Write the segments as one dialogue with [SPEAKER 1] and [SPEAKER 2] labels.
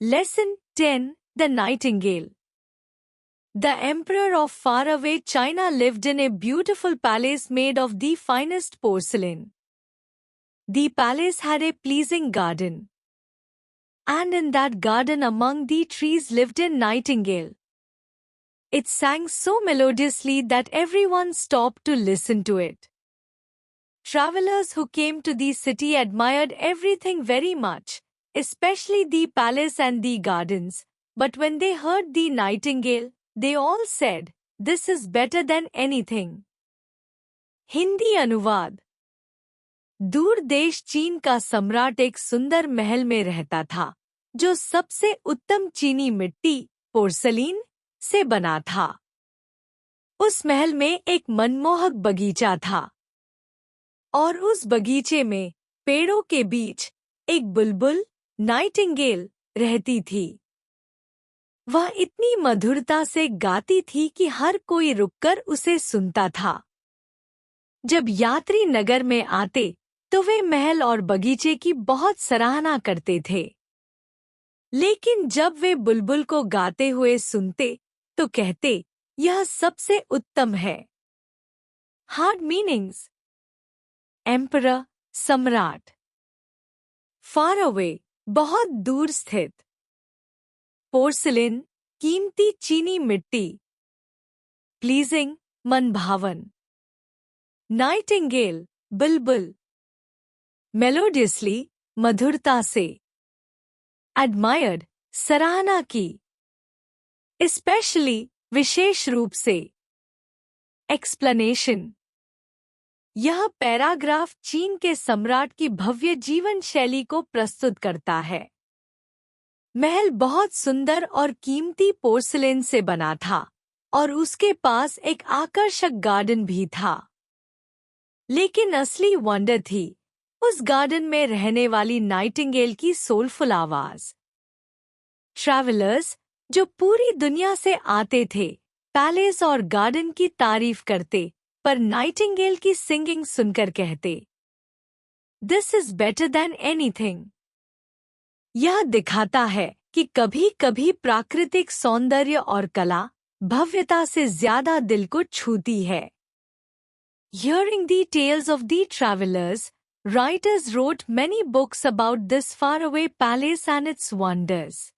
[SPEAKER 1] Lesson 10. The Nightingale. The emperor of faraway China lived in a beautiful palace made of the finest porcelain. The palace had a pleasing garden, and in that garden among the trees lived a nightingale. It sang so melodiously that everyone stopped to listen to it. Travelers who came to the city admired everything very much, especially the palace and the gardens, but when they heard the nightingale, they all said, "This is better than anything." Hindi अनुवाद। दूर देश चीन का सम्राट एक सुंदर महल में रहता था, जो सबसे उत्तम चीनी मिट्टी, पोर्सलीन, से बना था। उस महल में एक मनमोहक बगीचा था, और उस बगीचे में पेड़ों के बीच एक बुलबुल, नाइटिंगेल, रहती थी। वह इतनी मधुरता से गाती थी कि हर कोई रुककर उसे सुनता था। जब यात्री नगर में आते तो वे महल और बगीचे की बहुत सराहना करते थे। लेकिन जब वे बुलबुल को गाते हुए सुनते तो कहते, यह सबसे उत्तम है। Hard meanings. एम्परर, सम्राट। फार अवे, बहुत दूर स्थित। पोर्सिलिन, कीमती चीनी मिट्टी। प्लीजिंग, मनभावन। नाइटिंगेल, बुलबुल। मेलोडियसली, मधुरता से। एडमायर्ड, सराहना की। स्पेशली, विशेष रूप से। एक्सप्लेनेशन। यह पैराग्राफ चीन के सम्राट की भव्य जीवन शैली को प्रस्तुत करता है। महल बहुत सुंदर और कीमती पोर्सिलेन से बना था और उसके पास एक आकर्षक गार्डन भी था। लेकिन असली वंडर थी उस गार्डन में रहने वाली नाइटिंगेल की सोलफुल आवाज। ट्रैवलर्स, जो पूरी दुनिया से आते थे, पैलेस और गार्डन की तारीफ करते, पर नाइटिंगेल की सिंगिंग सुनकर कहते, this is better than anything. यह दिखाता है कि कभी-कभी प्राकृतिक सौंदर्य और कला भव्यता से ज्यादा दिल को छूती है। Hearing the tales of the travelers, writers wrote many books about this faraway palace and its wonders.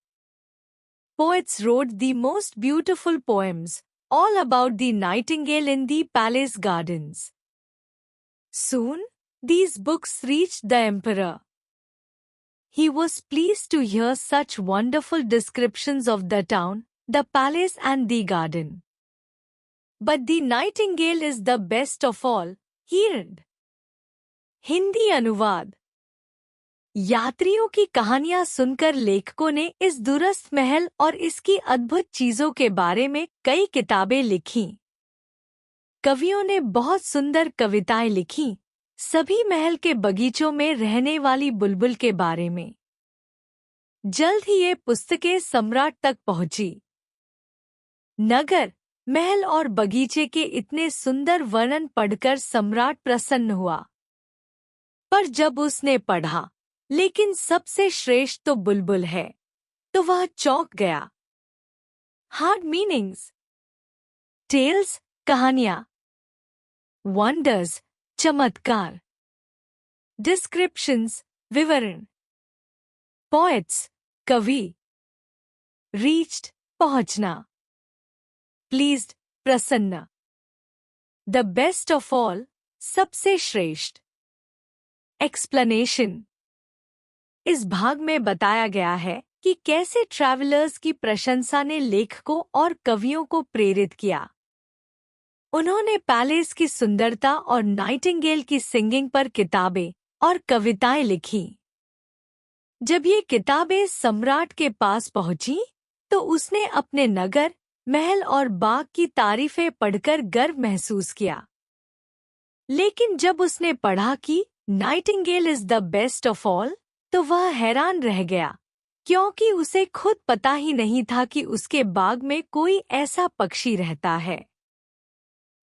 [SPEAKER 1] Poets wrote the most beautiful poems, all about the nightingale in the palace gardens. Soon, these books reached the emperor. He was pleased to hear such wonderful descriptions of the town, the palace and the garden. But the nightingale is the best of all, he read. Hindi अनुवाद। यात्रियों की कहानियां सुनकर लेखकों ने इस दूरस्थ महल और इसकी अद्भुत चीजों के बारे में कई किताबें लिखीं। कवियों ने बहुत सुंदर कविताएं लिखीं, सभी महल के बगीचों में रहने वाली बुलबुल के बारे में। जल्द ही ये पुस्तकें सम्राट तक पहुंची। नगर, महल और बगीचे के इतने सुंदर वर्णन पढ़कर सम्राट प्रसन्न हुआ। पर जब उसने पढ़ा, लेकिन सबसे श्रेष्ठ तो बुलबुल है, तो वह चौंक गया। Hard meanings. टेल्स, कहानियां। वंडर्स, चमत्कार। डिस्क्रिप्शंस, विवरण। पोएट्स, कवि। रीच्ड, पहुंचना। प्लीज्ड, प्रसन्न। द बेस्ट ऑफ ऑल, सबसे श्रेष्ठ। एक्सप्लेनेशन। इस भाग में बताया गया है कि कैसे ट्रैवलर्स की प्रशंसा ने लेखकों और कवियों को प्रेरित किया। उन्होंने पैलेस की सुंदरता और नाइटिंगेल की सिंगिंग पर किताबें और कविताएं लिखीं। जब ये किताबें सम्राट के पास पहुंची, तो उसने अपने नगर, महल और बाग की तारीफें पढ़कर गर्व महसूस किया। लेकिन जब उसने पढ़ा कि Nightingale is the best of all, तो वह हैरान रह गया, क्योंकि उसे खुद पता ही नहीं था कि उसके बाग में कोई ऐसा पक्षी रहता है।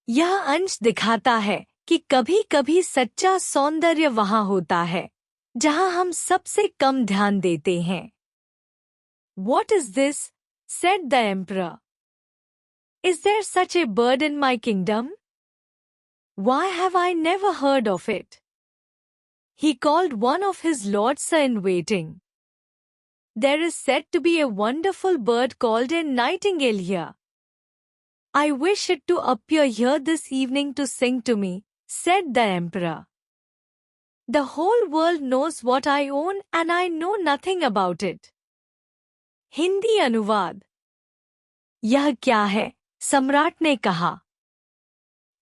[SPEAKER 1] यह अंश दिखाता है कि कभी-कभी सच्चा सौंदर्य वहाँ होता है, जहाँ हम सबसे कम ध्यान देते हैं। What is this? Said the emperor. Is there such a bird in my kingdom? Why have I never heard of it? He called one of his lords-in-waiting. There is said to be a wonderful bird called a nightingale here. I wish it to appear here this evening to sing to me, said the emperor. The whole world knows what I own and I know nothing about it. Hindi अनुवाद। यह क्या है? सम्राट ने कहा।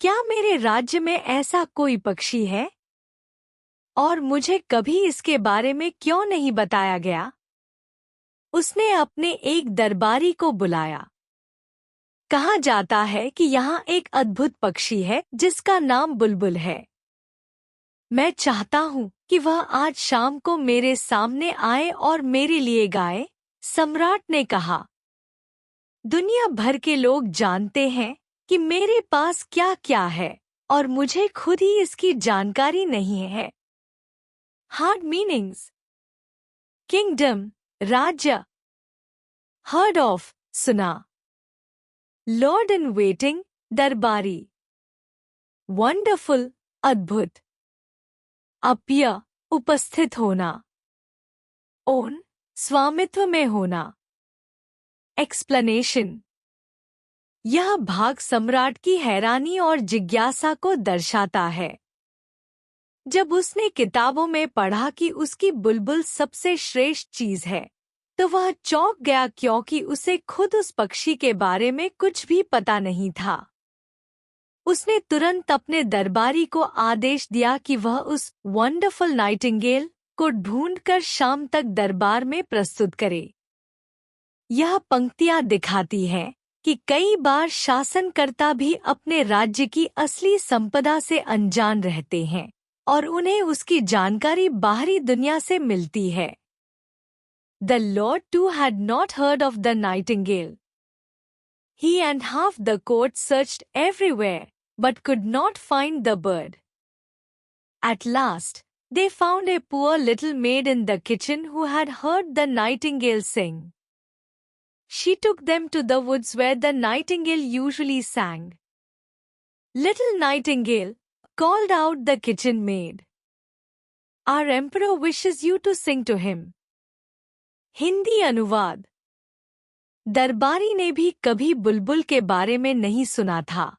[SPEAKER 1] क्या मेरे राज्य में ऐसा कोई पक्षी है? और मुझे कभी इसके बारे में क्यों नहीं बताया गया? उसने अपने एक दरबारी को बुलाया। कहा जाता है कि यहाँ एक अद्भुत पक्षी है जिसका नाम बुलबुल है। मैं चाहता हूँ कि वह आज शाम को मेरे सामने आए और मेरे लिए गाए, सम्राट ने कहा। दुनिया भर के लोग जानते हैं कि मेरे पास क्या क्या है और मुझे खुद ही इसकी जानकारी नहीं है। Hard meanings. किंगडम, राज्य। हर्ड ऑफ, सुना। लॉर्ड इन वेटिंग, दरबारी। वंडरफुल, अद्भुत। अपीयर, उपस्थित होना। ओन, स्वामित्व में होना। एक्सप्लेनेशन। यह भाग सम्राट की हैरानी और जिज्ञासा को दर्शाता है। जब उसने किताबों में पढ़ा कि उसकी बुलबुल सबसे श्रेष्ठ चीज है, तो वह चौंक गया क्योंकि उसे खुद उस पक्षी के बारे में कुछ भी पता नहीं था। उसने तुरंत अपने दरबारी को आदेश दिया कि वह उस वंडरफुल नाइटिंगेल को ढूंढकर शाम तक दरबार में प्रस्तुत करे। यह पंक्तियां दिखाती हैं कि कई बार शासनकर्ता भी अपने राज्य की असली संपदा से अनजान रहते हैं और उन्हें उसकी जानकारी बाहरी दुनिया से मिलती है। The Lord too had not heard of the nightingale. He and half the court searched everywhere, but could not find the bird. At last, they found a poor little maid in the kitchen who had heard the nightingale sing. She took them to the woods where the nightingale usually sang. Little nightingale, called out the kitchen maid. Our emperor wishes you to sing to him. Hindi अनुवाद। दरबारी ने भी कभी बुलबुल के बारे में नहीं सुना था।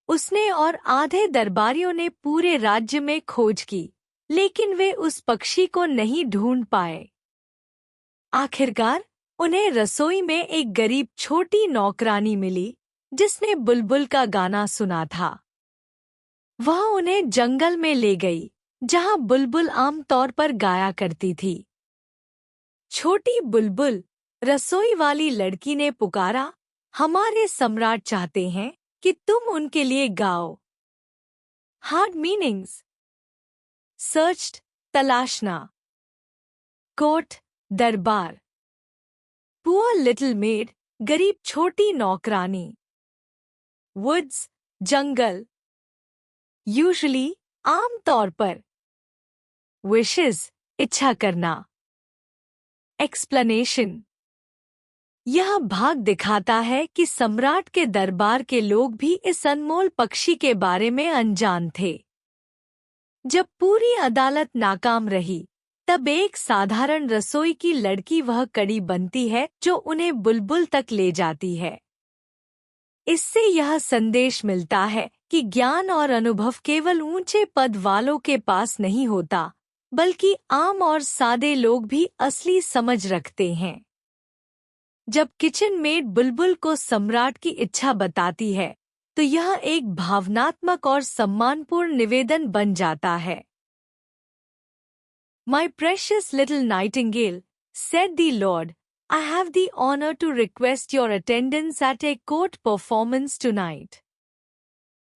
[SPEAKER 1] उसने और आधे दरबारियों ने पूरे राज्य में खोज की, लेकिन वे उस पक्षी को नहीं ढूंढ पाए। आखिरकार उन्हें रसोई में एक गरीब छोटी नौकरानी मिली, जिसने बुलबुल का गाना सुना था। वह उन्हें जंगल में ले गई, जहां बुलबुल आमतौर पर गाया करती थी। छोटी बुलबुल, रसोई वाली लड़की ने पुकारा, हमारे सम्राट चाहते हैं कि तुम उनके लिए गाओ। Hard meanings. सर्च्ड, तलाशना। कोर्ट, दरबार। पुअर लिटिल मेड, गरीब छोटी नौकरानी। वुड्स, जंगल। यूजुअली, आमतौर पर। विशेस, इच्छा करना। एक्सप्लेनेशन। यह भाग दिखाता है कि सम्राट के दरबार के लोग भी इस अनमोल पक्षी के बारे में अनजान थे। जब पूरी अदालत नाकाम रही, तब एक साधारण रसोई की लड़की वह कड़ी बनती है जो उन्हें बुलबुल तक ले जाती है। इससे यह संदेश मिलता है कि ज्ञान और अनुभव केवल ऊंचे पद वालों के पास नहीं होता, बल्कि आम और सादे लोग भी असली समझ रखते हैं। जब किचन मेड बुलबुल को सम्राट की इच्छा बताती है, तो यह एक भावनात्मक और सम्मानपूर्ण निवेदन बन जाता है। My precious little nightingale, said the Lord, I have the honor to request your attendance at a court performance tonight.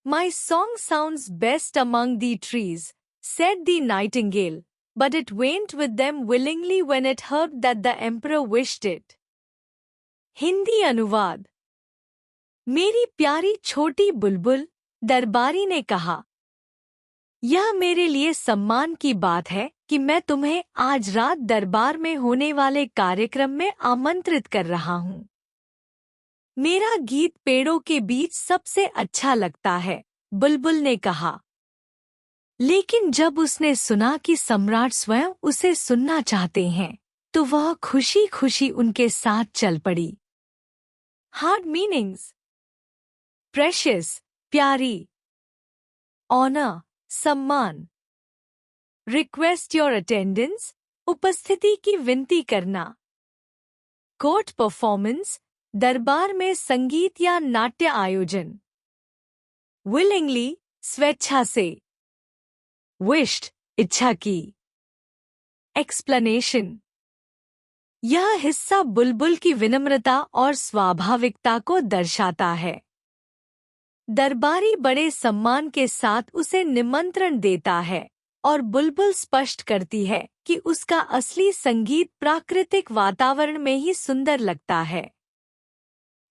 [SPEAKER 1] My song sounds best among the trees, said the nightingale, but it went with them willingly when it heard that the emperor wished it. Hindi अनुवाद। मेरी प्यारी छोटी बुलबुल, दरबारी ने कहा, यह मेरे लिए सम्मान की बात है कि मैं तुम्हें आज रात दरबार में होने वाले कार्यक्रम में आमंत्रित कर रहा हूँ। मेरा गीत पेड़ों के बीच सबसे अच्छा लगता है, बुलबुल ने कहा। लेकिन जब उसने सुना कि सम्राट स्वयं उसे सुनना चाहते हैं, तो वह खुशी खुशी उनके साथ चल पड़ी। हार्ड मीनिंग्स: प्रेशियस, प्यारी। ऑनर, सम्मान। रिक्वेस्ट योर अटेंडेंस, उपस्थिति की विनती करना। कोर्ट परफॉर्मेंस, दरबार में संगीत या नाट्य आयोजन। विलिंगली, स्वेच्छा से। विश्ड, इच्छा की। एक्सप्लेनेशन: यह हिस्सा बुलबुल की विनम्रता और स्वाभाविकता को दर्शाता है। दरबारी बड़े सम्मान के साथ उसे निमंत्रण देता है और बुलबुल स्पष्ट करती है कि उसका असली संगीत प्राकृतिक वातावरण में ही सुंदर लगता है।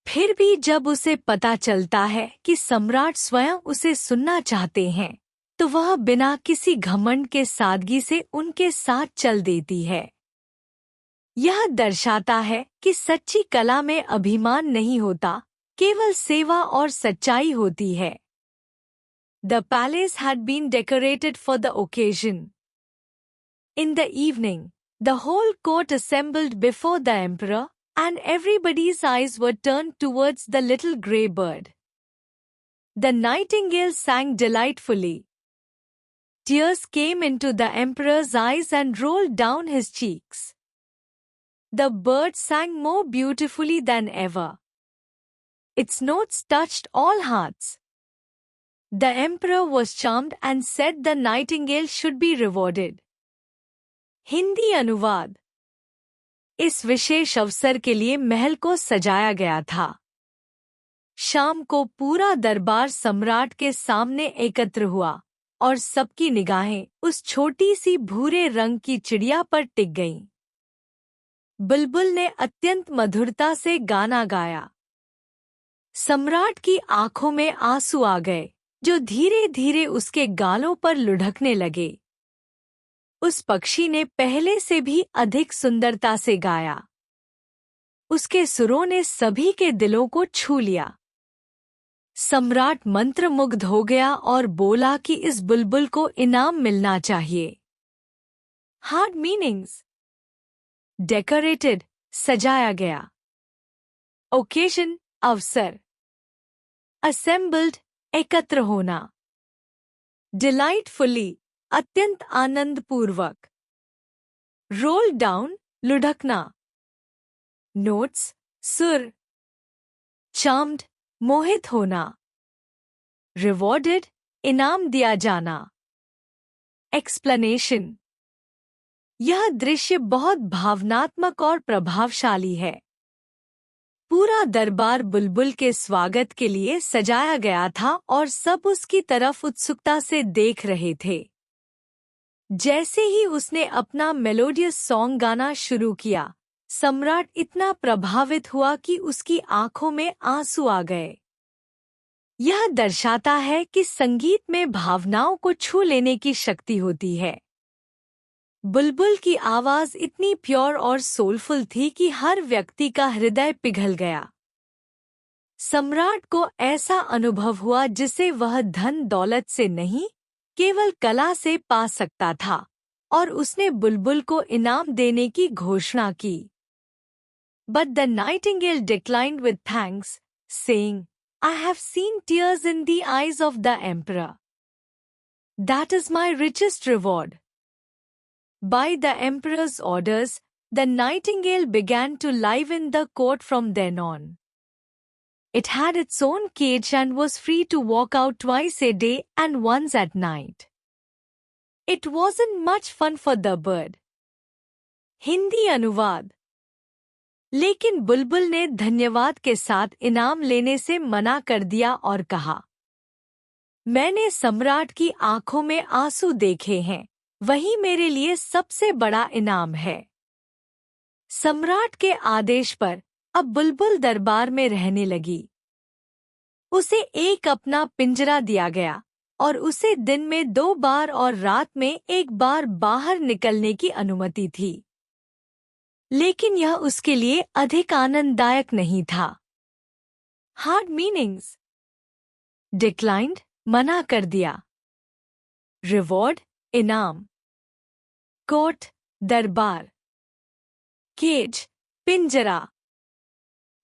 [SPEAKER 1] फिर भी जब उसे पता चलता है कि सम्राट स्वयं उसे सुनना चाहते हैं, तो वह बिना किसी घमंड के सादगी से उनके साथ चल देती है। यह दर्शाता है कि सच्ची कला में अभिमान नहीं होता, केवल सेवा और सच्चाई होती है। The palace had been decorated for the occasion. In the evening, the whole court assembled before the emperor, and everybody's eyes were turned towards the little grey bird. The nightingale sang delightfully. Tears came into the emperor's eyes and rolled down his cheeks. The bird sang more beautifully than ever. Its notes touched all hearts. The emperor was charmed and said the nightingale should be rewarded. Hindi अनुवाद: इस विशेष अवसर के लिए महल को सजाया गया था। शाम को पूरा दरबार सम्राट के सामने एकत्र हुआ और सबकी निगाहें उस छोटी सी भूरे रंग की चिड़िया पर टिक गईं। बुलबुल ने अत्यंत मधुरता से गाना गाया। सम्राट की आंखों में आंसू आ गए, जो धीरे धीरे उसके गालों पर लुढ़कने लगे। उस पक्षी ने पहले से भी अधिक सुंदरता से गाया। उसके सुरों ने सभी के दिलों को छू लिया। सम्राट मंत्रमुग्ध हो गया और बोला कि इस बुलबुल को इनाम मिलना चाहिए। हार्ड मीनिंग्स: डेकोरेटेड, सजाया गया। ओकेजन, अवसर। असेंबल्ड, एकत्र होना। डिलाइटफुली, अत्यंत आनंदपूर्वक। रोल डाउन, लुढ़कना। नोट्स, सुर। चार्म्ड, मोहित होना। रिवॉर्डेड, इनाम दिया जाना। एक्सप्लेनेशन: यह दृश्य बहुत भावनात्मक और प्रभावशाली है। पूरा दरबार बुलबुल के स्वागत के लिए सजाया गया था और सब उसकी तरफ उत्सुकता से देख रहे थे। जैसे ही उसने अपना मेलोडियस सॉन्ग गाना शुरू किया, सम्राट इतना प्रभावित हुआ कि उसकी आंखों में आंसू आ गए। यह दर्शाता है कि संगीत में भावनाओं को छू लेने की शक्ति होती है। बुलबुल की आवाज इतनी प्योर और सोलफुल थी कि हर व्यक्ति का हृदय पिघल गया। सम्राट को ऐसा अनुभव हुआ जिसे वह धन दौलत से नहीं, केवल कला से पा सकता था, और उसने बुलबुल को इनाम देने की घोषणा की। But the nightingale declined with thanks, saying, I have seen tears in the eyes of the emperor. That is my richest reward. By the emperor's orders, the nightingale began to liven the court from then on. It had its own cage and was free to walk out twice a day and once at night. It wasn't much fun for the bird. Hindi अनुवाद: लेकिन बुलबुल ने धन्यवाद के साथ इनाम लेने से मना कर दिया और कहा, मैंने सम्राट की आंखों में आंसू देखे हैं, वही मेरे लिए सबसे बड़ा इनाम है। सम्राट के आदेश पर अब बुलबुल दरबार में रहने लगी। उसे एक अपना पिंजरा दिया गया, और उसे दिन में 2 बार और रात में 1 बार बाहर निकलने की अनुमति थी। लेकिन यह उसके लिए अधिक आनंददायक नहीं था। Hard meanings. डिक्लाइंड, मना कर दिया। रिवॉर्ड, इनाम। कोर्ट, दरबार। केज, पिंजरा।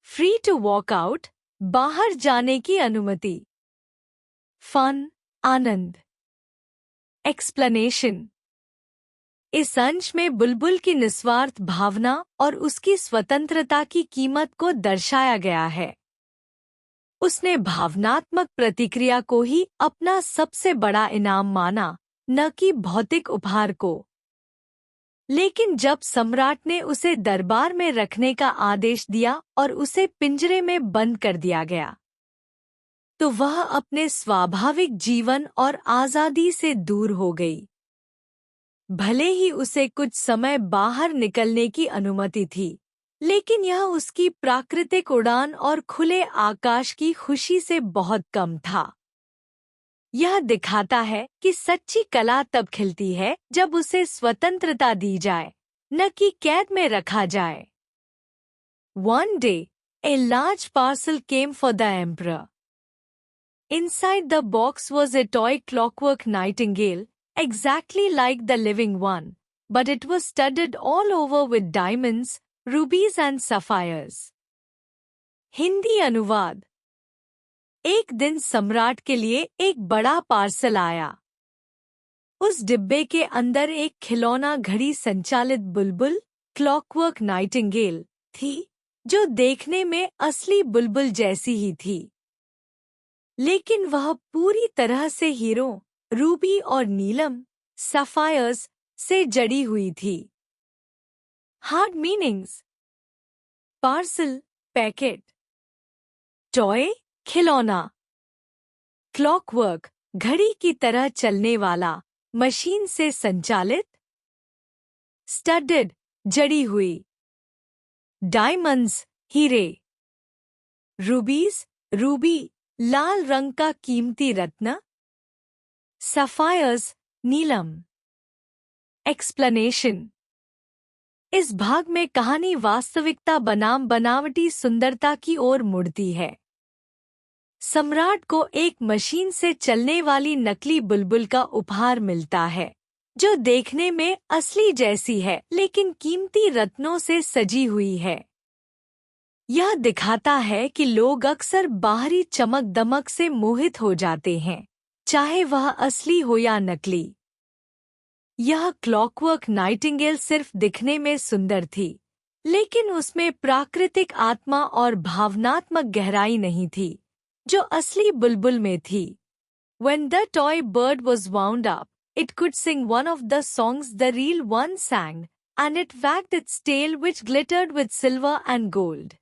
[SPEAKER 1] फ्री टू वॉक आउट, बाहर जाने की अनुमति। फन, आनंद। एक्सप्लेनेशन। इस अंश में बुलबुल की निस्वार्थ भावना और उसकी स्वतंत्रता की कीमत को दर्शाया गया है। उसने भावनात्मक प्रतिक्रिया को ही अपना सबसे बड़ा इनाम माना, न कि भौतिक उपहार को। लेकिन जब सम्राट ने उसे दरबार में रखने का आदेश दिया और उसे पिंजरे में बंद कर दिया गया, तो वह अपने स्वाभाविक जीवन और आज़ादी से दूर हो गई। भले ही उसे कुछ समय बाहर निकलने की अनुमति थी, लेकिन यह उसकी प्राकृतिक उड़ान और खुले आकाश की खुशी से बहुत कम था। यह दिखाता है कि सच्ची कला तब खिलती है जब उसे स्वतंत्रता दी जाए, न कि कैद में रखा जाए। One day, a large parcel came for the emperor. Inside the box was a toy clockwork nightingale, exactly like the living one, but it was studded all over with diamonds, rubies and sapphires. Hindi अनुवाद। एक दिन सम्राट के लिए एक बड़ा parcel आया। उस डिब्बे के अंदर एक खिलौना घड़ी संचालित बुलबुल, क्लॉकवर्क नाइटिंगेल, थी, जो देखने में असली बुलबुल जैसी ही थी। लेकिन वह पूरी तरह से हीरो, रूबी और नीलम, सफायर्स से जड़ी हुई थी। Hard meanings. Parcel, packet. Toy, खिलौना। क्लॉकवर्क, घड़ी की तरह चलने वाला, मशीन से संचालित। स्टडेड, जड़ी हुई। डायमंड्स, हीरे। रूबीज, रूबी, लाल रंग का कीमती रत्न। सफायर्स, नीलम। एक्सप्लेनेशन। इस भाग में कहानी वास्तविकता बनाम बनावटी सुंदरता की ओर मुड़ती है। सम्राट को एक मशीन से चलने वाली नकली बुलबुल का उपहार मिलता है, जो देखने में असली जैसी है लेकिन कीमती रत्नों से सजी हुई है। यह दिखाता है कि लोग अक्सर बाहरी चमक दमक से मोहित हो जाते हैं, चाहे वह असली हो या नकली। यह क्लॉकवर्क नाइटिंगेल सिर्फ दिखने में सुंदर थी, लेकिन उसमें प्राकृतिक आत्मा और भावनात्मक गहराई नहीं थी, जो असली बुलबुल में थी। When the toy bird was wound up, it could sing one of the songs the real one sang, and it wagged its tail which glittered with silver and gold.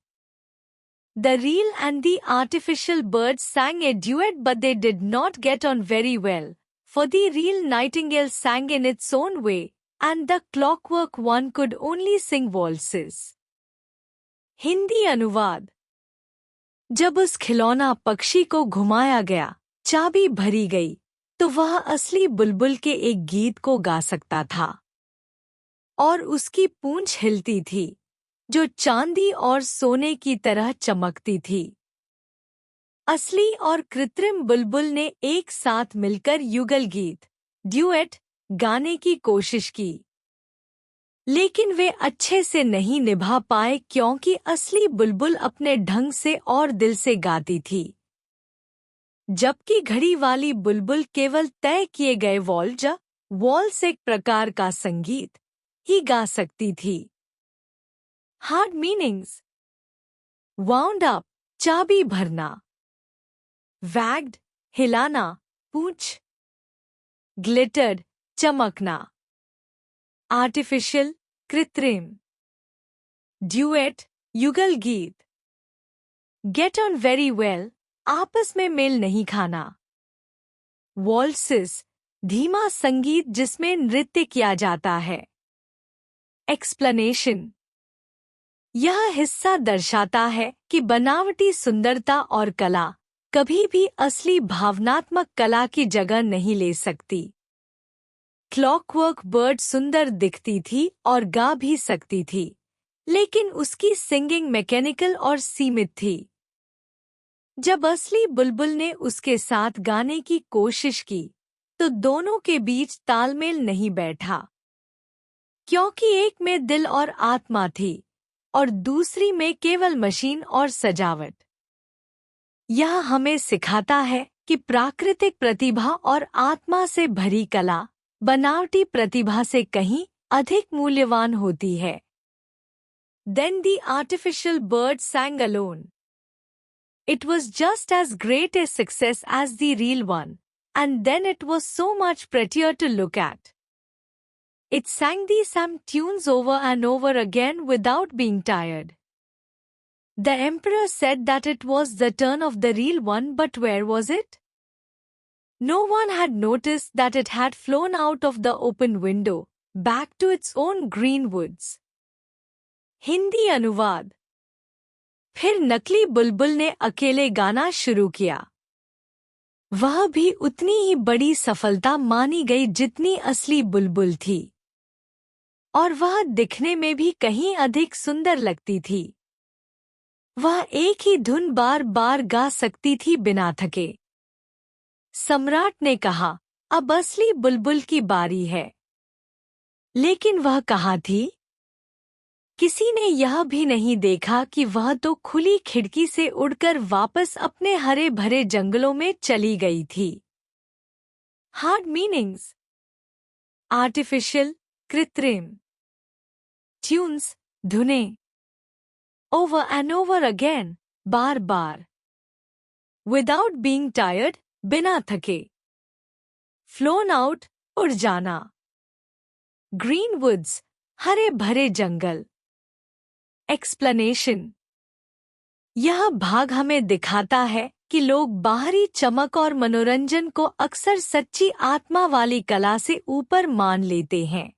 [SPEAKER 1] The real and the artificial birds sang a duet, but they did not get on very well, for the real nightingale sang in its own way, and the clockwork one could only sing waltzes. Hindi अनुवाद। जब उस खिलौना पक्षी को घुमाया गया, चाबी भरी गई, तो वह असली बुलबुल के एक गीत को गा सकता था। और उसकी पूंछ हिलती थी, जो चांदी और सोने की तरह चमकती थी। असली और कृत्रिम बुलबुल ने एक साथ मिलकर युगल गीत, ड्यूएट, गाने की कोशिश की। लेकिन वे अच्छे से नहीं निभा पाए क्योंकि असली बुलबुल अपने ढंग से और दिल से गाती थी, जबकि घड़ी वाली बुलबुल केवल तय किए गए वॉल्स एक प्रकार का संगीत ही गा सकती थी। Hard meanings. वाउंड अप, चाबी भरना। वैग्ड, हिलाना, पूंछ। ग्लिटर्ड, चमकना। आर्टिफिशियल, कृत्रिम। ड्यूएट, युगल गीत। गेट ऑन वेरी वेल, आपस में मेल नहीं खाना। वॉल्सेस, धीमा संगीत जिसमें नृत्य किया जाता है। एक्सप्लेनेशन। यह हिस्सा दर्शाता है कि बनावटी सुंदरता और कला, कभी भी असली भावनात्मक कला की जगह नहीं ले सकती। क्लॉकवर्क बर्ड सुंदर दिखती थी और गा भी सकती थी, लेकिन उसकी सिंगिंग मैकेनिकल और सीमित थी। जब असली बुलबुल ने उसके साथ गाने की कोशिश की, तो दोनों के बीच तालमेल नहीं बैठा, क्योंकि एक में दिल और आत्मा थी और दूसरी में केवल मशीन और सजावट। यह हमें सिखाता है कि प्राकृतिक प्रतिभा और आत्मा से भरी कला बनावटी प्रतिभा से कहीं अधिक मूल्यवान होती है। Then the artificial bird sang alone. It was just as great a success as the real one, and then it was so much prettier to look at. It sang the same tunes over and over again without being tired. The emperor said that it was the turn of the real one, but where was it? No one had noticed that it had flown out of the open window, back to its own green woods. Hindi अनुवाद। फिर नकली बुलबुल ने अकेले गाना शुरू किया। वह भी उतनी ही बड़ी सफलता मानी गई जितनी असली बुलबुल थी, और वह दिखने में भी कहीं अधिक सुंदर लगती थी। वह एक ही धुन बार बार गा सकती थी बिना थके। सम्राट ने कहा, अब असली बुलबुल की बारी है। लेकिन वह कहाँ थी? किसी ने यह भी नहीं देखा कि वह तो खुली खिड़की से उड़कर वापस अपने हरे भरे जंगलों में चली गई थी। Hard meanings. आर्टिफिशियल, कृत्रिम। ट्यून्स, धुनें। ओवर एंड ओवर अगेन, बार बार। विदाउट बीइंग टायर्ड, बिना थके। फ्लोन आउट, उड़ जाना। ग्रीन वुड्स, हरे भरे जंगल। एक्सप्लेनेशन। यह भाग हमें दिखाता है कि लोग बाहरी चमक और मनोरंजन को अक्सर सच्ची आत्मा वाली कला से ऊपर मान लेते हैं।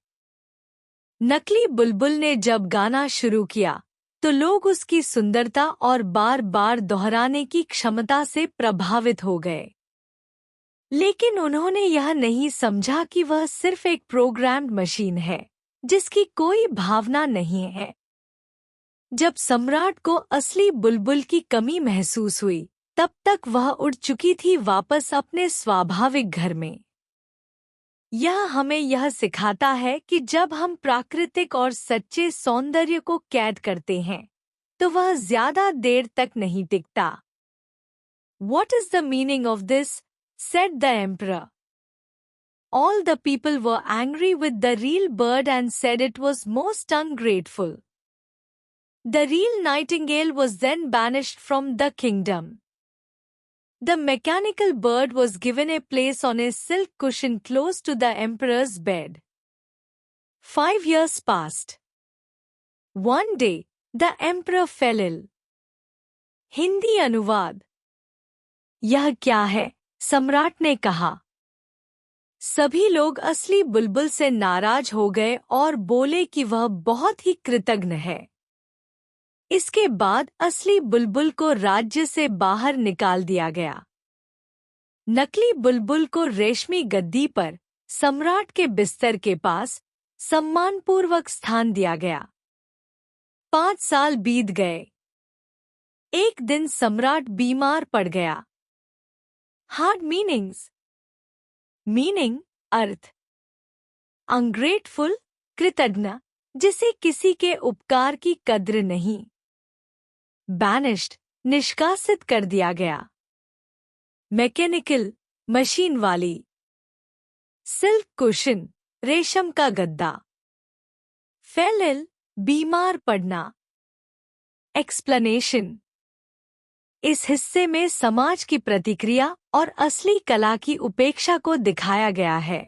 [SPEAKER 1] नकली बुलबुल ने जब गाना शुरू किया, तो लोग उसकी सुंदरता और बार बार दोहराने की क्षमता से प्रभावित हो गए। लेकिन उन्होंने यह नहीं समझा कि वह सिर्फ एक प्रोग्राम्ड मशीन है, जिसकी कोई भावना नहीं है। जब सम्राट को असली बुलबुल की कमी महसूस हुई, तब तक वह उड़ चुकी थी वापस अपने स्वाभाविक घर में। यह हमें यह सिखाता है कि जब हम प्राकृतिक और सच्चे सौंदर्य को कैद करते हैं, तो वह ज्यादा देर तक नहीं टिकता। What is the meaning of this? said the emperor. All the people were angry with the real bird and said it was most ungrateful. The real nightingale was then banished from the kingdom. The mechanical bird was given a place on a silk cushion close to the emperor's bed. 5 years passed. One day, the emperor fell ill. Hindi अनुवाद। यह क्या है? सम्राट ने कहा। सभी लोग असली बुलबुल से नाराज हो गए और बोले कि वह बहुत ही कृतघ्न है। इसके बाद असली बुलबुल को राज्य से बाहर निकाल दिया गया। नकली बुलबुल को रेशमी गद्दी पर सम्राट के बिस्तर के पास सम्मानपूर्वक स्थान दिया गया। 5 साल बीत गए। एक दिन सम्राट बीमार पड़ गया। Hard meanings. मीनिंग, अर्थ। अनग्रेटफुल, कृतघ्न, जिसे किसी के उपकार की कद्र नहीं। बैनिश्ड, निष्कासित कर दिया गया। मैकेनिकल, मशीन वाली। सिल्क कुशन, रेशम का गद्दा। फेल इल, बीमार पड़ना। एक्सप्लेनेशन। इस हिस्से में समाज की प्रतिक्रिया और असली कला की उपेक्षा को दिखाया गया है।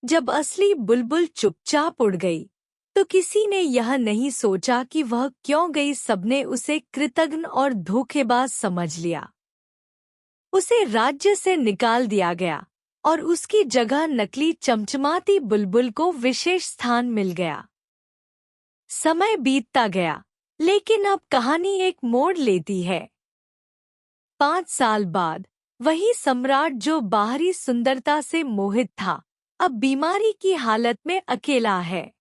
[SPEAKER 1] जब असली बुलबुल चुपचाप उड़ गई, तो किसी ने यह नहीं सोचा कि वह क्यों गई। सबने उसे कृतघ्न और धोखेबाज समझ लिया। उसे राज्य से निकाल दिया गया और उसकी जगह नकली चमचमाती बुलबुल को विशेष स्थान मिल गया। समय बीतता गया, लेकिन अब कहानी एक मोड़ लेती है। 5 साल बाद वही सम्राट जो बाहरी सुंदरता से मोहित था, अब बीमारी की हालत में अकेला है।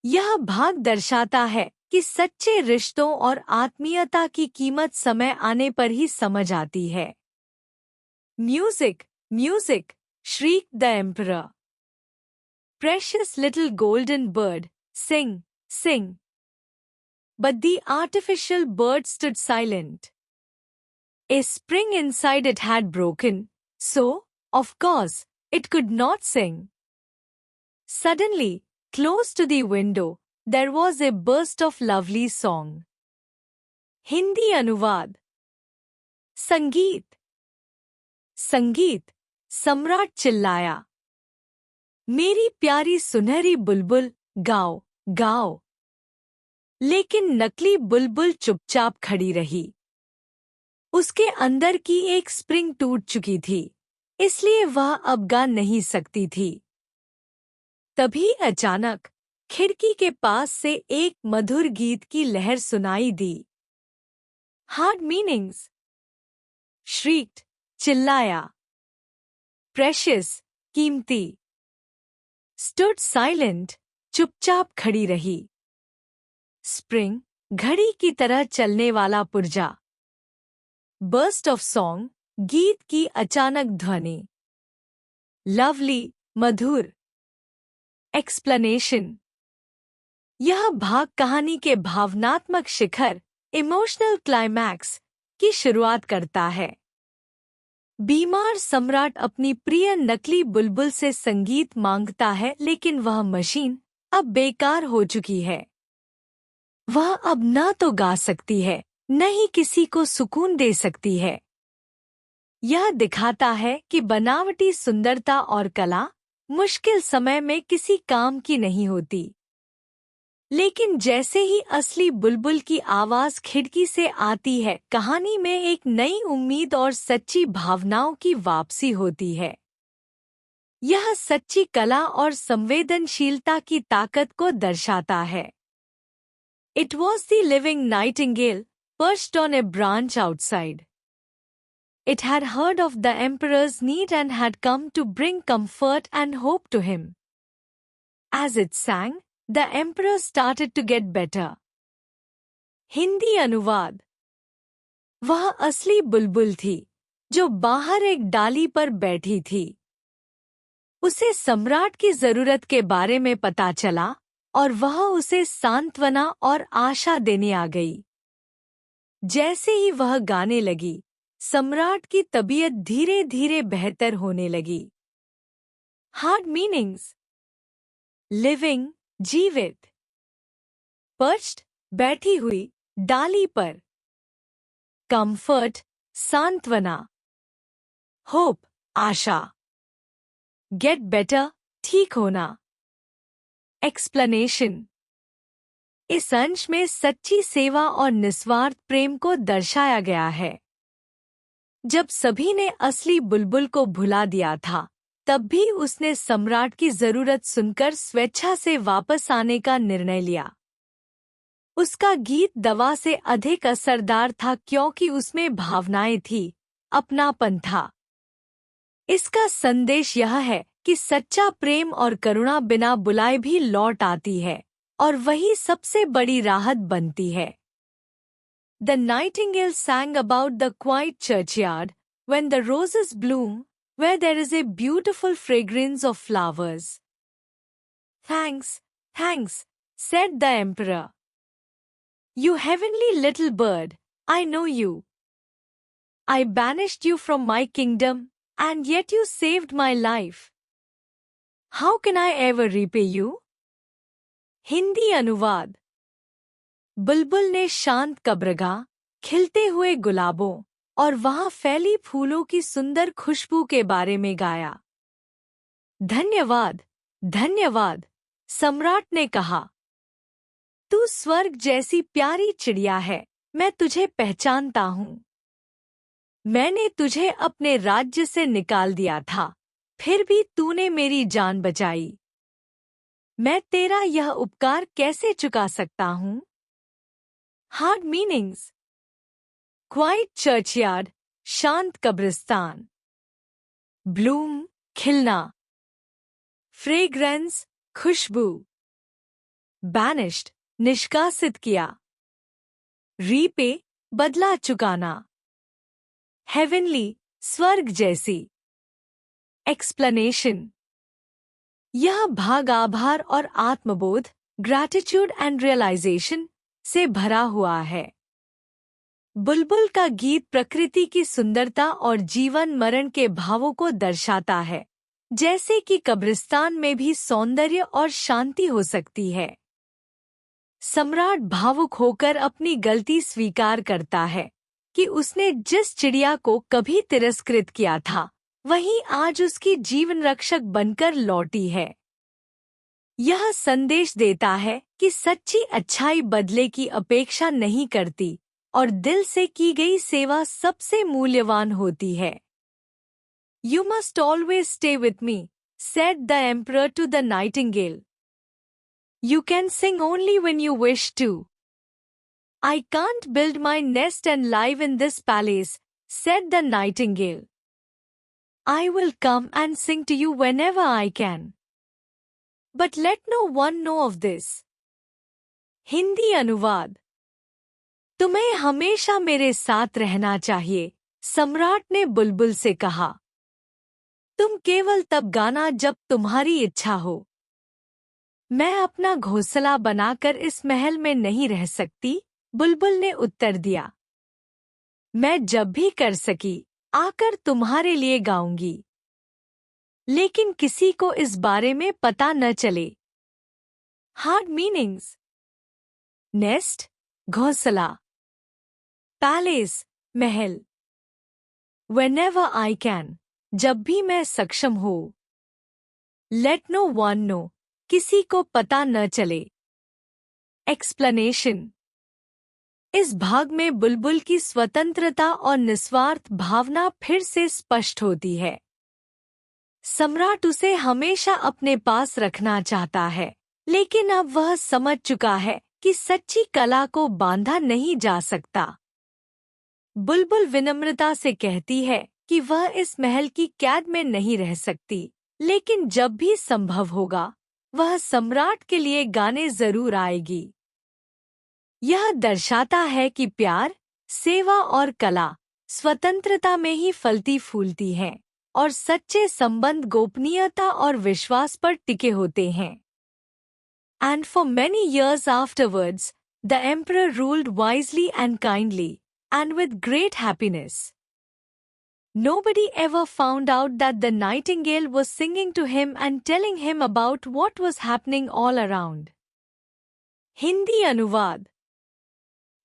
[SPEAKER 1] यह भाग दर्शाता है कि सच्चे रिश्तों और आत्मीयता की कीमत समय आने पर ही समझ आती है। Music, music, shrieked the emperor. Precious little golden bird, sing, sing. But the artificial bird stood silent. A spring inside it had broken, so, of course, it could not sing. Suddenly, close to the window, there was a burst of lovely song. Hindi अनुवाद। संगीत, संगीत, सम्राट चिल्लाया। मेरी प्यारी सुनहरी बुलबुल, गाओ, गाओ। लेकिन नकली बुलबुल चुपचाप खड़ी रही। उसके अंदर की एक स्प्रिंग टूट चुकी थी, इसलिए वह अब गा नहीं सकती थी। तभी अचानक खिड़की के पास से एक मधुर गीत की लहर सुनाई दी। Hard meanings. श्रीक्ड, चिल्लाया। प्रेशियस, कीमती। स्टूड साइलेंट, चुपचाप खड़ी रही। स्प्रिंग, घड़ी की तरह चलने वाला पुर्जा। बर्स्ट ऑफ सॉन्ग, गीत की अचानक ध्वनि। लवली, मधुर। एक्सप्लेनेशन। यह भाग कहानी के भावनात्मक शिखर, इमोशनल क्लाइमैक्स की शुरुआत करता है। बीमार सम्राट अपनी प्रिय नकली बुलबुल से संगीत मांगता है, लेकिन वह मशीन अब बेकार हो चुकी है। वह अब न तो गा सकती है, न ही किसी को सुकून दे सकती है। यह दिखाता है कि बनावटी सुंदरता और कला मुश्किल समय में किसी काम की नहीं होती। लेकिन जैसे ही असली बुलबुल की आवाज खिड़की से आती है, कहानी में एक नई उम्मीद और सच्ची भावनाओं की वापसी होती है। यह सच्ची कला और संवेदनशीलता की ताकत को दर्शाता है। It was the living nightingale, perched on a branch outside. It had heard of the emperor's need and had come to bring comfort and hope to him. As it sang, the emperor started to get better. Hindi अनुवाद। वह असली बुलबुल थी, जो बाहर एक डाली पर बैठी थी। उसे सम्राट की जरूरत के बारे में पता चला और वह उसे सांत्वना और आशा देने आ गई। जैसे ही वह गाने लगी, सम्राट की तबीयत धीरे धीरे बेहतर होने लगी। Hard meanings. लिविंग, जीवित। पर्च्ड, बैठी हुई, डाली पर। कंफर्ट, सांत्वना। होप, आशा। गेट बेटर, ठीक होना। एक्सप्लेनेशन। इस अंश में सच्ची सेवा और निस्वार्थ प्रेम को दर्शाया गया है। जब सभी ने असली बुलबुल को भुला दिया था, तब भी उसने सम्राट की जरूरत सुनकर स्वेच्छा से वापस आने का निर्णय लिया। उसका गीत दवा से अधिक असरदार था क्योंकि उसमें भावनाएं थी, अपनापन था। इसका संदेश यह है कि सच्चा प्रेम और करुणा बिना बुलाए भी लौट आती है, और वही सबसे बड़ी राहत बनती है। The nightingale sang about the quiet churchyard, when the roses bloom, where there is a beautiful fragrance of flowers. Thanks, thanks, said the emperor. You heavenly little bird, I know you. I banished you from my kingdom, and yet you saved my life. How can I ever repay you? Hindi अनुवाद। बुलबुल ने शांत कब्रगाह, खिलते हुए गुलाबों और वहां फैली फूलों की सुंदर खुशबू के बारे में गाया। धन्यवाद, धन्यवाद, सम्राट ने कहा। तू स्वर्ग जैसी प्यारी चिड़िया है, मैं तुझे पहचानता हूँ। मैंने तुझे अपने राज्य से निकाल दिया था, फिर भी तूने मेरी जान बचाई। मैं तेरा यह उपकार कैसे चुका सकता हूँ? Hard meanings. क्वाइट चर्चयार्ड, शांत कब्रिस्तान। ब्लूम, खिलना। फ्रेग्रेंस, खुशबू। बैनिश्ड, निष्कासित किया। रीपे, बदला चुकाना। हेवनली, स्वर्ग जैसी। एक्सप्लेनेशन। यह भाग आभार और आत्मबोध, ग्रैटिट्यूड एंड रियलाइजेशन से भरा हुआ है। बुलबुल का गीत प्रकृति की सुंदरता और जीवन मरण के भावों को दर्शाता है, जैसे कि कब्रिस्तान में भी सौंदर्य और शांति हो सकती है। सम्राट भावुक होकर अपनी गलती स्वीकार करता है कि उसने जिस चिड़िया को कभी तिरस्कृत किया था, वही आज उसकी जीवन रक्षक बनकर लौटी है। यह संदेश देता है कि सच्ची अच्छाई बदले की अपेक्षा नहीं करती और दिल से की गई सेवा सबसे मूल्यवान होती है। You must always stay with me, said the emperor to the nightingale. You can sing only when you wish to. I can't build my nest and live in this palace, said the nightingale. I will come and sing to you whenever I can. But let no one know of this. Hindi अनुवाद। तुम्हें हमेशा मेरे साथ रहना चाहिए, सम्राट ने बुलबुल से कहा। तुम केवल तब गाना जब तुम्हारी इच्छा हो। मैं अपना घोंसला बनाकर इस महल में नहीं रह सकती, बुलबुल ने उत्तर दिया। मैं जब भी कर सकी आकर तुम्हारे लिए गाऊंगी, लेकिन किसी को इस बारे में पता न चले। Hard meanings. नेस्ट, घोंसला। Palace, Mahal. Whenever I can, जब भी मैं सक्षम हो। Let no one know, किसी को पता न चले। Explanation। इस भाग में बुलबुल की स्वतंत्रता और निस्वार्थ भावना फिर से स्पष्ट होती है। सम्राट उसे हमेशा अपने पास रखना चाहता है, लेकिन अब वह समझ चुका है कि सच्ची कला को बांधा नहीं जा सकता। बुलबुल विनम्रता से कहती है कि वह इस महल की कैद में नहीं रह सकती, लेकिन जब भी संभव होगा वह सम्राट के लिए गाने जरूर आएगी। यह दर्शाता है कि प्यार, सेवा और कला स्वतंत्रता में ही फलती फूलती हैं और सच्चे संबंध गोपनीयता और विश्वास पर टिके होते हैं। And for many years afterwards, the emperor ruled wisely and kindly, and with great happiness. Nobody ever found out that the nightingale was singing to him and telling him about what was happening all around. Hindi अनुवाद।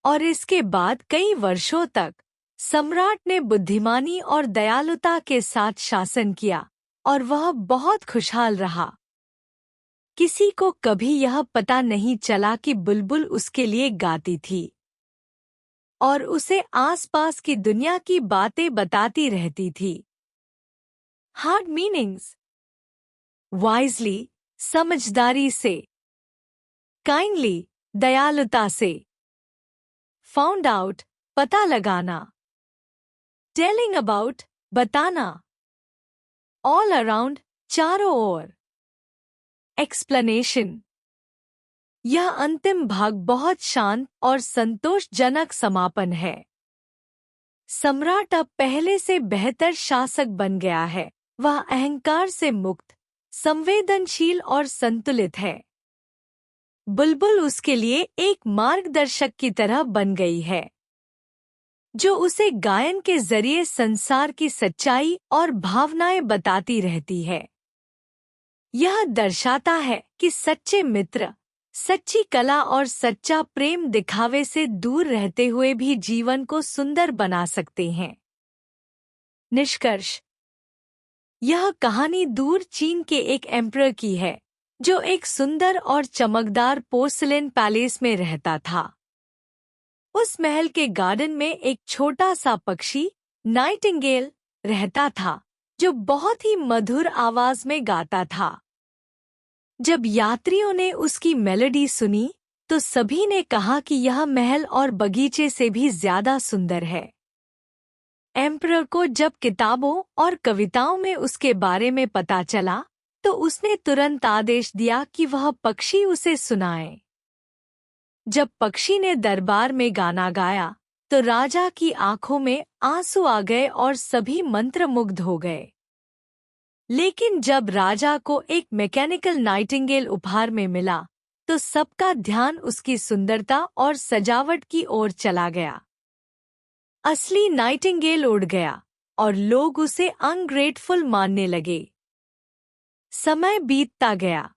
[SPEAKER 1] और इसके बाद कई वर्षों तक सम्राट ने बुद्धिमानी और दयालुता के साथ शासन किया और वह बहुत खुशहाल रहा। किसी को कभी यह पता नहीं चला कि बुलबुल उसके लिए गाती थी और उसे आसपास की दुनिया की बातें बताती रहती थी। Hard meanings. वाइजली, समझदारी से। काइंडली, दयालुता से। फाउंड आउट, पता लगाना। टेलिंग अबाउट, बताना। ऑल अराउंड, चारों ओर। एक्सप्लेनेशन। यह अंतिम भाग बहुत शांत और संतोषजनक समापन है। सम्राट अब पहले से बेहतर शासक बन गया है। वह अहंकार से मुक्त, संवेदनशील और संतुलित है। बुलबुल उसके लिए एक मार्गदर्शक की तरह बन गई है, जो उसे गायन के जरिए संसार की सच्चाई और भावनाएं बताती रहती है। यह दर्शाता है कि सच्चे मित्र सच्ची कला और सच्चा प्रेम दिखावे से दूर रहते हुए भी जीवन को सुंदर बना सकते हैं। निष्कर्ष। यह कहानी दूर चीन के एक एम्परर की है, जो एक सुंदर और चमकदार पोर्सिलेन पैलेस में रहता था। उस महल के गार्डन में एक छोटा सा पक्षी, नाइटिंगेल, रहता था, जो बहुत ही मधुर आवाज में गाता था। जब यात्रियों ने उसकी मेलोडी सुनी, तो सभी ने कहा कि यह महल और बगीचे से भी ज्यादा सुंदर है। एम्परर को जब किताबों और कविताओं में उसके बारे में पता चला तो उसने तुरंत आदेश दिया कि वह पक्षी उसे सुनाए। जब पक्षी ने दरबार में गाना गाया तो राजा की आंखों में आंसू आ गए और सभी मंत्रमुग्ध हो गए। लेकिन जब राजा को एक मैकेनिकल नाइटिंगेल उपहार में मिला तो सबका ध्यान उसकी सुंदरता और सजावट की ओर चला गया। असली नाइटिंगेल उड़ गया और लोग उसे अनग्रेटफुल मानने लगे। समय बीतता गया।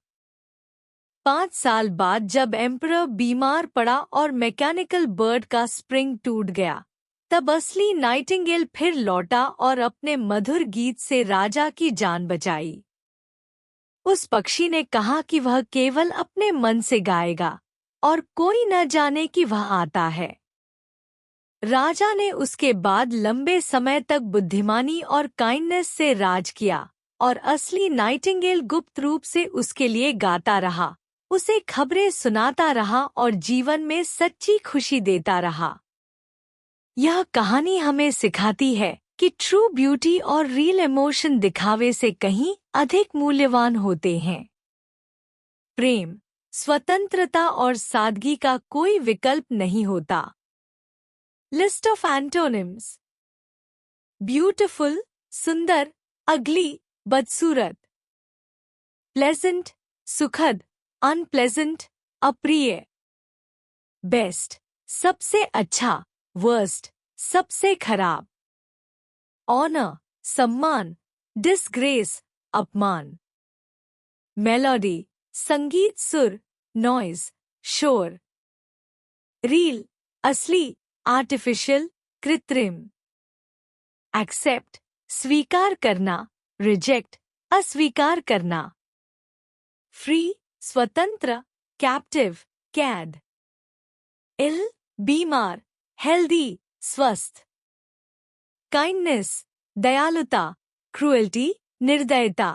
[SPEAKER 1] 5 साल बाद जब एम्परर बीमार पड़ा और मैकेनिकल बर्ड का स्प्रिंग टूट गया तब असली नाइटिंगेल फिर लौटा और अपने मधुर गीत से राजा की जान बचाई। उस पक्षी ने कहा कि वह केवल अपने मन से गाएगा और कोई न जाने कि वह आता है। राजा ने उसके बाद लंबे समय तक बुद्धिमानी और काइंडनेस से राज किया और असली नाइटिंगेल गुप्त रूप से उसके लिए गाता रहा, उसे खबरें सुनाता रहा और जीवन में सच्ची खुशी देता रहा। यह कहानी हमें सिखाती है कि ट्रू ब्यूटी और रियल इमोशन दिखावे से कहीं अधिक मूल्यवान होते हैं। प्रेम, स्वतंत्रता और सादगी का कोई विकल्प नहीं होता। लिस्ट ऑफ एंटोनिम्स: ब्यूटिफुल, सुंदर, अगली, बदसूरत। प्लेजेंट, सुखद, अनप्लेजेंट, अप्रिय। बेस्ट, सबसे अच्छा, वर्स्ट, सबसे खराब। ऑनर, सम्मान, डिसग्रेस, अपमान। मेलोडी, संगीत, सुर, नॉइज, शोर। रियल, असली, आर्टिफिशियल, कृत्रिम। एक्सेप्ट, स्वीकार करना, रिजेक्ट, अस्वीकार करना। फ्री, स्वतंत्र, कैप्टिव, कैद। इल, बीमार, हेल्दी, स्वस्थ। काइंडनेस, दयालुता, क्रुएल्टी, निर्दयता।